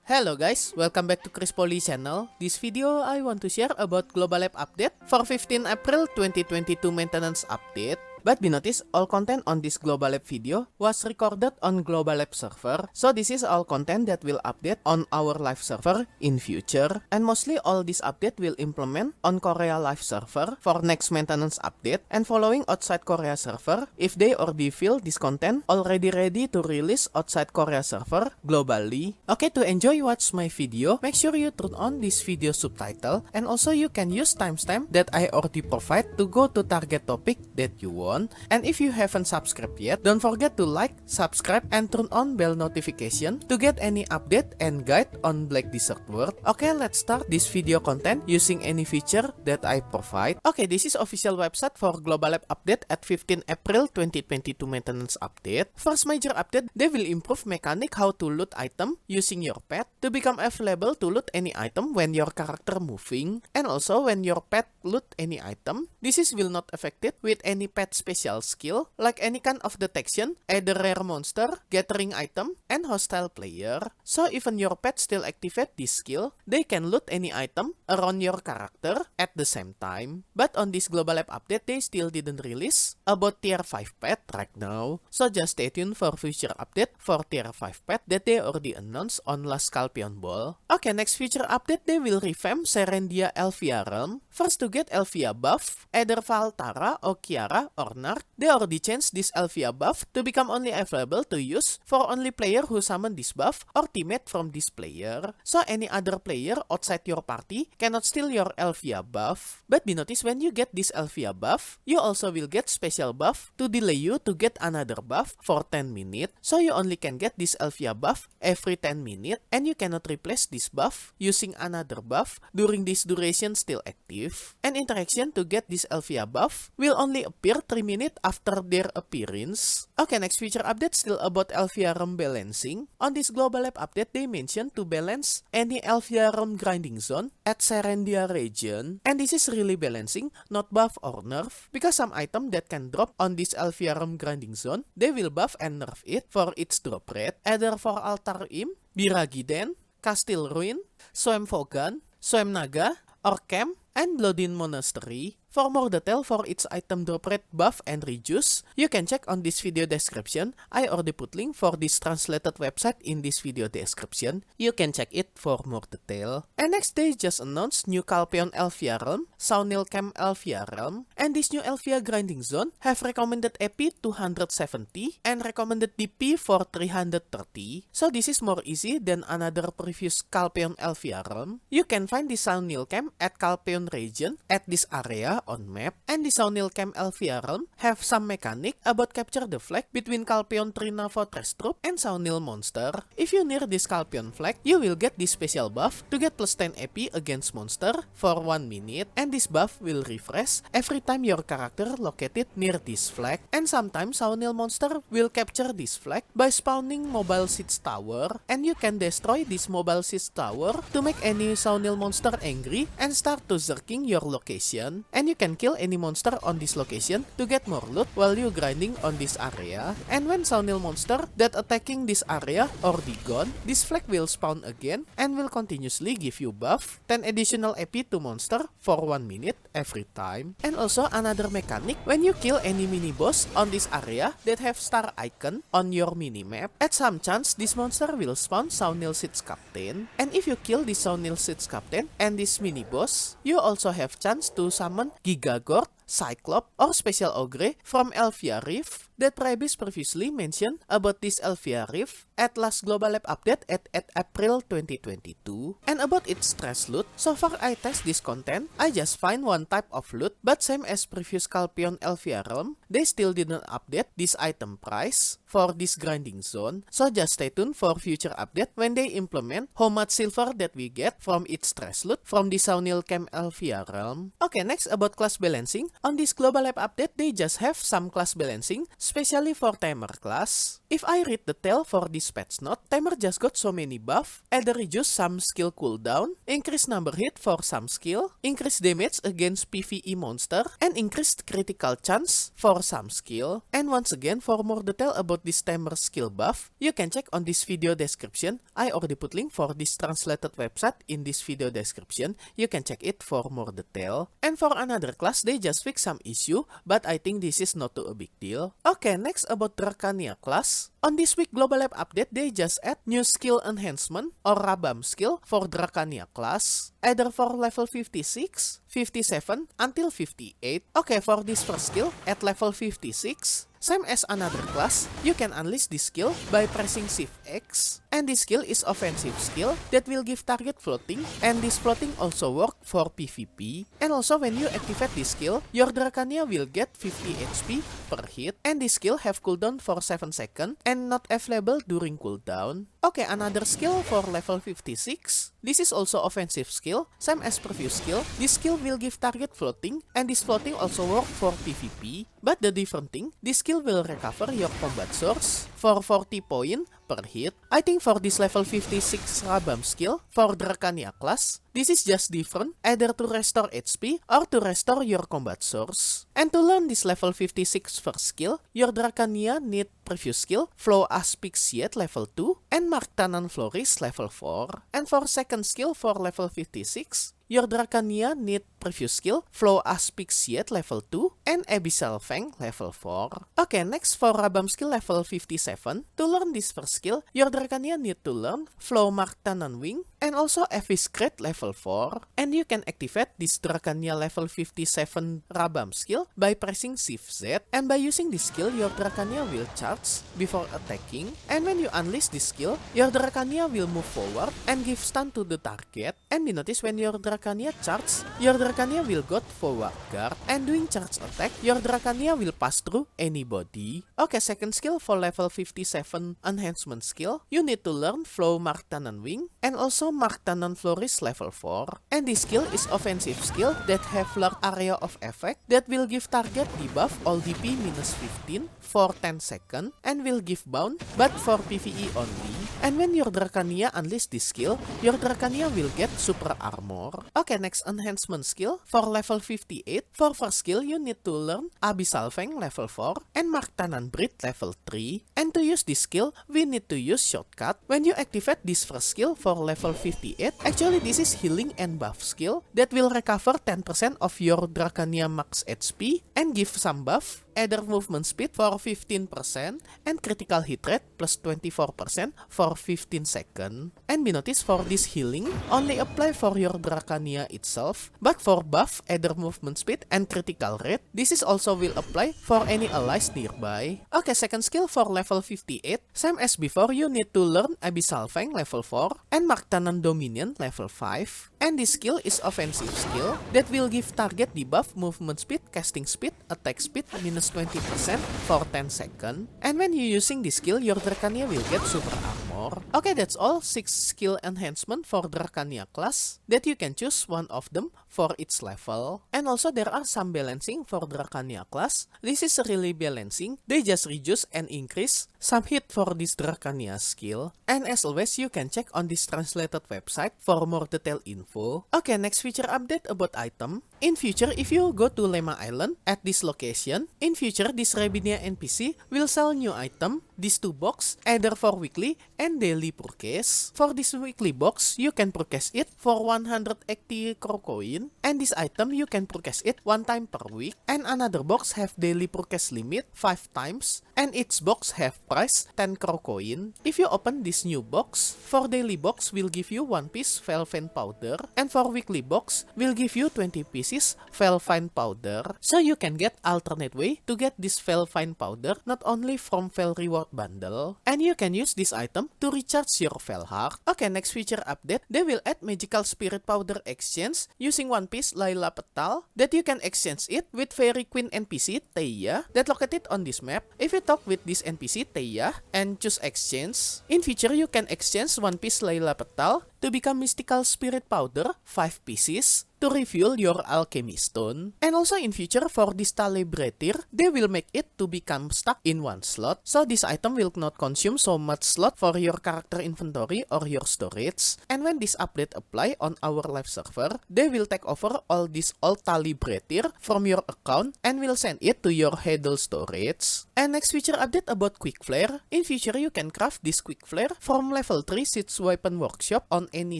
Hello guys, welcome back to Chris Poly channel. This video I want to share about Global App update for 15 April 2022 maintenance update. But be noticed, all content on this Global App video was recorded on Global App server. So this is all content that will update on our live server in future. And mostly all this update will implement on Korea live server for next maintenance update. And following outside Korea server, if they already feel this content already ready to release outside Korea server globally. Okay, to enjoy watch my video, make sure you turn on this video subtitle. And also you can use timestamp that I already provide to go to target topic that you want. And if you haven't subscribed yet, don't forget to like, subscribe, and turn on bell notification to get any update and guide on Black Desert World. Okay, let's start this video content using any feature that I provide. Okay, this is official website for Global App update at 15 April 2022 maintenance update. First major update, they will improve mechanic how to loot item using your pet to become available to loot any item when your character moving, and also when your pet loot any item. This is will not affected with any pet special skill like any kind of detection, either rare monster, gathering item, and hostile player. So even your pet still activate this skill, they can loot any item around your character at the same time. But on this Global App update, they still didn't release about tier 5 pet right now. So just stay tuned for future update for tier 5 pet that they already announced on last Scorpion Ball. Okay, next future update, they will revamp Serendia Elvia Realm. First to get Elvia buff, either Valtara or Kiara or Narc, they already changed this Elvia buff to become only available to use for only player who summon this buff or teammate from this player. So any other player outside your party cannot steal your Elvia buff. But be noticed, when you get this Elvia buff, you also will get special buff to delay you to get another buff for 10 minutes. So you only can get this Elvia buff every 10 minutes and you cannot replace this buff using another buff during this duration still active. And interaction to get this Elvia buff will only appear 3 minutes after their appearance. Okay, next feature update still about Elvia Realm balancing. On this Global App update, they mentioned to balance any Elvia Realm grinding zone at Serendia region. And this is really balancing, not buff or nerf, because some item that can drop on this Elvia Realm grinding zone, they will buff and nerf it for its drop rate, either for Altar Imp, Biragiden, Castile Ruin, Swam Vogan, Swam Naga, or Camp, and Bloodin Monastery. For more detail for its item drop rate buff and reduce, you can check on this video description. I already put link for this translated website in this video description. You can check it for more detail. And next, they just announced new Calpheon Elvia Realm, Saunil Camp Elvia Realm, and this new Elvia grinding zone have recommended EP 270 and recommended DP for 330. So this is more easy than another previous Calpheon Elvia Realm. You can find the Saunil Camp at Calpheon region at this area on map, and the Saunil Camp Elvia Realm have some mechanic about capture the flag between Calpheon Trina Fortress Troop and Saunil monster. If you near this Calpheon flag, you will get this special buff to get plus 10 AP against monster for 1 minute, and this buff will refresh every time your character located near this flag. And sometimes Saunil monster will capture this flag by spawning mobile siege tower, and you can destroy this mobile siege tower to make any Saunil monster angry and start to zerking your location. And you can kill any monster on this location to get more loot while you grinding on this area. And when Saunil monster that attacking this area already gone, this flag will spawn again and will continuously give you buff 10 additional AP to monster for 1 minute every time. And also another mechanic, when you kill any mini boss on this area that have star icon on your minimap, at some chance this monster will spawn Saunil Siege Captain. And if you kill this Saunil Siege Captain and this mini boss, you also have chance to summon Gigagort, Cyclops, or Special Ogre from Elvia Rift that Travis previously mentioned about this Elvia Rift at last Global App update at April 2022. And about its trash loot, so far I test this content, I just find one type of loot, but same as previous Calpheon Elvia Realm, they still didn't update this item price for this grinding zone. So just stay tuned for future update when they implement how much silver that we get from its trash loot from the Saunil Camp Elvia Realm. Okay, next about class balancing. On this Global App update, they just have some class balancing, especially for Tamer class. If I read the tale for this patch note, Tamer just got so many buff, either reduce some skill cooldown, increase number hit for some skill, increase damage against PvE monster, and increased critical chance for for some skill. And once again, for more detail about this timer skill buff, you can check on this video description. I already put link for this translated website in this video description. You can check it for more detail. And for another class, they just fix some issue, but I think this is not too a big deal. Okay, next about Drakania class. On this week Global Lab update, they just add new skill enhancement or Rabam skill for Drakania class, either for level 56, 57 until 58. Okay, for this first skill at level 56, same as another class, you can unleash this skill by pressing Shift X. And this skill is offensive skill that will give target floating, and this floating also work for PvP. And also when you activate this skill, your Drakania will get 50 HP per hit, and this skill have cooldown for 7 seconds and not available during cooldown. Okay, another skill for level 56. This is also offensive skill, same as previous skill. This skill will give target floating, and this floating also work for PvP. But the different thing, this skill will recover your combat source for 40 points per hit. I think for this level 56 Rabam skill for Drakania class, this is just different, either to restore HP or to restore your combat source. And to learn this level 56 first skill, your Drakania need previous skill Flow Asphyxiate level 2 and Marktanan Flourish level 4. And for second skill for level 56, your Drakania need previous skill Flow Asphyxiate level 2 and Abyssal Fang level 4. Okay, next for Rabam skill level 57. To learn this first skill, your Drakania need to learn Flow Marktanan Wing and also Abyss Crit level 4. And you can activate this Drakania level 57 Rabam skill by pressing Shift Z. And by using this skill, your Drakania will charge before attacking. And when you unleash this skill, your Drakania will move forward and give stun to the target. And you notice when your Drakania charge, your Drakania will go forward guard, and doing charge attack, your Drakania will pass through anybody. Okay, second skill for level 57 enhancement skill, you need to learn Flow Marktanan Wing and also Marktanan Flourish level 4. And this skill is offensive skill that have large area of effect that will give target debuff all DP minus 15 for 10 seconds and will give bound, but for PvE only. And when your Drakania unleash this skill, your Drakania will get super armor. Okay, next enhancement skill for level 58. For first skill, you need to learn Abyssal Fang level 4 and Marktanan Breed level 3. And to use this skill, we need to use shortcut. When you activate this first skill for level 58, actually this is healing and buff skill that will recover 10% of your Drakania max HP and give some buff, either movement speed for 15% and critical hit rate plus 24% for 15 seconds. And be noticed for this healing only apply for your Drakania itself, but for buff, either movement speed and critical rate, this is also will apply for any allies nearby. Okay, second skill for level 58, same as before, you need to learn Abyssal Fang level 4 and Marktanan Dominion level 5. And this skill is offensive skill that will give target debuff movement speed, casting speed, attack speed minus 20% for 10 seconds. And when you using this skill, your Drakania will get super armor. Okay, that's all 6 skill enhancement for Drakania class that you can choose one of them for each level. And also there are some balancing for Drakania class. This is really balancing. They just reduce and increase some hit for this Drakania skill. And as always, you can check on this translated website for more detailed info. Okay, next feature update about item. In future, if you go to Lema Island at this location, in future this Rabinia NPC will sell new item, these 2 box, either for weekly and daily purchase. For this weekly box, you can purchase it for 180 Crocoin, and this item you can purchase it 1 time per week. And another box have daily purchase limit 5 times, and each box have price 10 Crocoin. If you open this new box, for daily box will give you 1 piece Felvine powder, and for weekly box will give you 20 pieces Felvine powder. So you can get alternate way to get this Felvine powder not only from Fel Reward bundle, and you can use this item to recharge your Fel Heart. Okay, next feature update, they will add magical spirit powder exchange using 1 piece Layla Petal that you can exchange it with Fairy Queen NPC Teia that located on this map. If you talk with this NPC Teia and choose exchange, in future you can exchange 1 piece Layla Petal to become Mystical Spirit Powder 5 pieces, to refuel your alchemy stone. And also in future for this Talibrator, they will make it to become stuck in one slot, so this item will not consume so much slot for your character inventory or your storage. And when this update apply on our live server, they will take over all this old Talibrator from your account and will send it to your Hedel storage. And next feature update about Quick Flare. In future you can craft this Quick Flare from level 3 Siege Weapon Workshop on any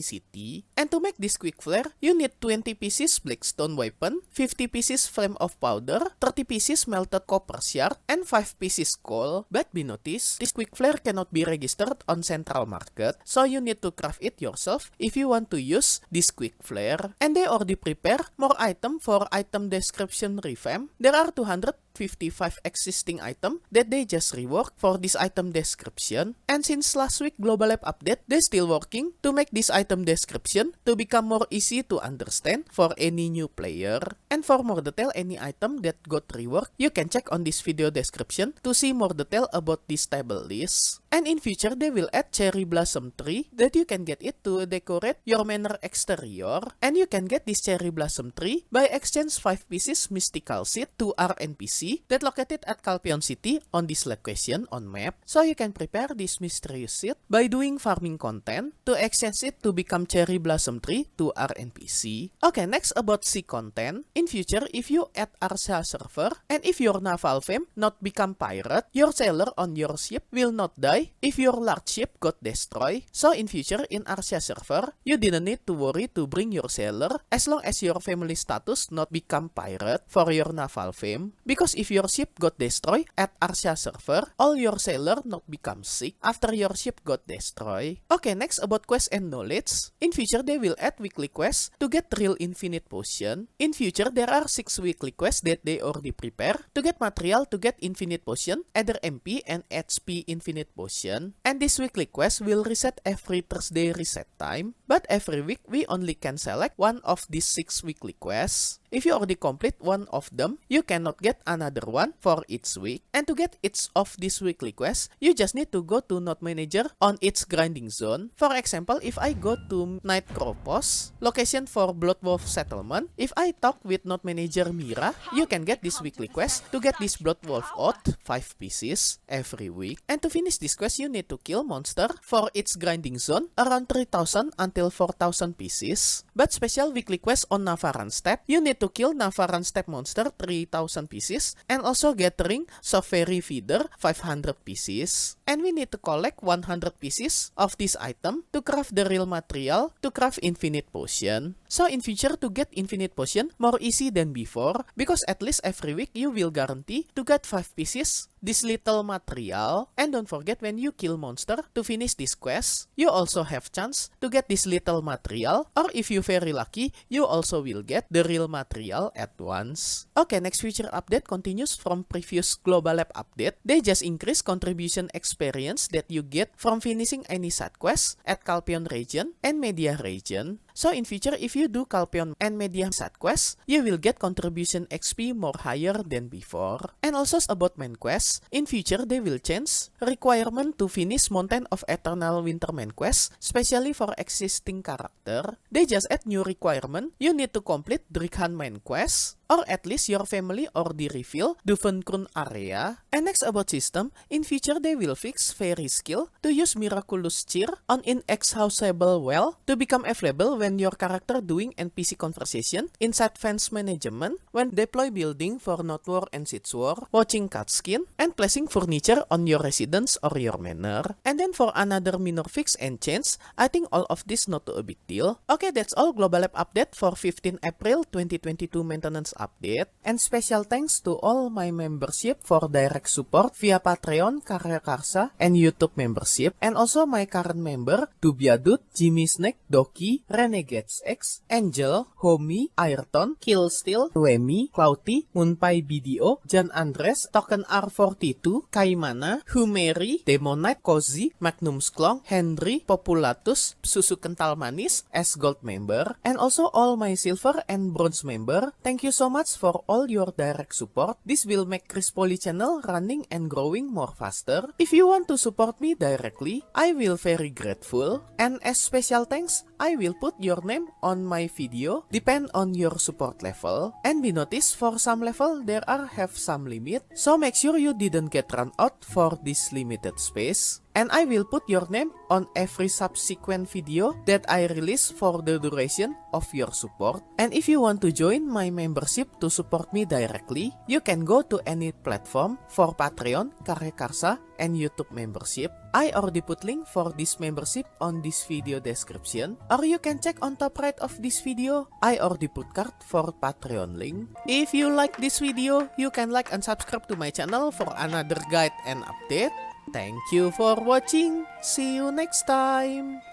city. And to make this Quick Flare, you need 20 pieces Blackstone Weapon, 50 pieces Flame of Powder, 30 pieces Melted Copper Shard, and 5 pieces Coal. But be noticed, this Quick Flare cannot be registered on Central Market, so you need to craft it yourself if you want to use this Quick Flare. And they already prepare more item for item description revamp. There are 255 existing items that they just rework for this item description. And since last week Global Lab update, they still working to make this item description to become more easy to understand for any new player. And for more detail any item that got reworked, you can check on this video description to see more detail about this table list. And in future they will add Cherry Blossom tree that you can get it to decorate your manor exterior. And you can get this Cherry Blossom tree by exchange 5 pieces Mystical Seed to RNPC that located at Calpion City on this location on map. So you can prepare this mysterious seed by doing farming content to exchange it to become Cherry Blossom tree to RNPC. Okay, next about sea content. In future, if you add Arsia server and if your naval fame not become pirate, your sailor on your ship will not die if your large ship got destroyed. So in future in Arsia server, you didn't need to worry to bring your sailor as long as your family status not become pirate for your naval fame. Because if your ship got destroyed at Arsia server, all your sailor not become sick after your ship got destroyed. Okay, next about quest and knowledge. In future they will add weekly quests to get real infinite potion. In future there are 6 weekly quests that they already prepare to get material to get infinite potion, either MP and HP infinite potion. And this weekly quest will reset every Thursday reset time, but every week we only can select one of these 6 weekly quests. If you already complete one of them, you cannot get another one for each week. And to get each of these weekly quests, you just need to go to Node Manager on its grinding zone. For example, if I go to Night Cropos, location for Bloodwolf Settlement, if I talk with Node Manager Mira, you can get this weekly quest to get this Bloodwolf Oath 5 pieces every week. And to finish this quest, you need to kill monster for its grinding zone around 3000 until 4000 pieces. But special weekly quest on Navaran Steppe, you need to kill Navaran Steppe monster 3000 pieces and also gathering Soferi Feeder 500 pieces. And we need to collect 100 pieces of this item to craft the real material to craft infinite potion. So in future to get infinite potion more easy than before, because at least every week you will guarantee to get 5 pieces this little material. And don't forget when you kill monster to finish this quest, you also have chance to get this little material, or if you very lucky, you also will get the real material at once. Okay, next feature update continues from previous Global Lab update. They just increase contribution experience that you get from finishing any side quest at Calpion region and Media region. So in future, if you do Calpion and Media side quests, you will get contribution XP more higher than before. And also about main quests, in future they will change requirement to finish Mountain of Eternal Winter main quest, especially for existing character. They just add new requirement. You need to complete Drikhan main quest, or at least your family or the reveal Duvenkron area. And next about system, in future they will fix fairy skill to use Miraculous Cheer on inexhaustible well to become available when your character doing NPC conversation inside fence management, when deploy building for Node War and Siege War, watching cutscene, and placing furniture on your residence or your manor. And then for another minor fix and change, I think all of this not a big deal. Okay, that's all Global Lab update for 15 April 2022 maintenance update. And special thanks to all my membership for direct support via Patreon, Karya Karsa, and YouTube membership. And also my current member, Dubiadut, Jimmy Snake, Doki, Renegades X, Angel, Homie, Ayrton, Killsteel, Wemi, Clouty, Moonpie BDO, Jan Andres, Token R42, Kaimana, Humeri, Demonite, Cozy, Magnum Sklong, Henry, Populatus, Susu Kental Manis as gold member. And also all my silver and bronze member. Thank you so so much for all your direct support. This will make Chris Poly channel running and growing more faster. If you want to support me directly, I will very grateful. And as special thanks, I will put your name on my video, depend on your support level. And be noticed, for some level there are have some limit, so make sure you didn't get run out for this limited space. And I will put your name on every subsequent video that I release for the duration of your support. And if you want to join my membership to support me directly, you can go to any platform for Patreon, Karya Karsa, and YouTube membership. I already put link for this membership on this video description, or you can check on top right of this video. I already put card for Patreon link. If you like this video, you can like and subscribe to my channel for another guide and update. Thank you for watching. See you next time.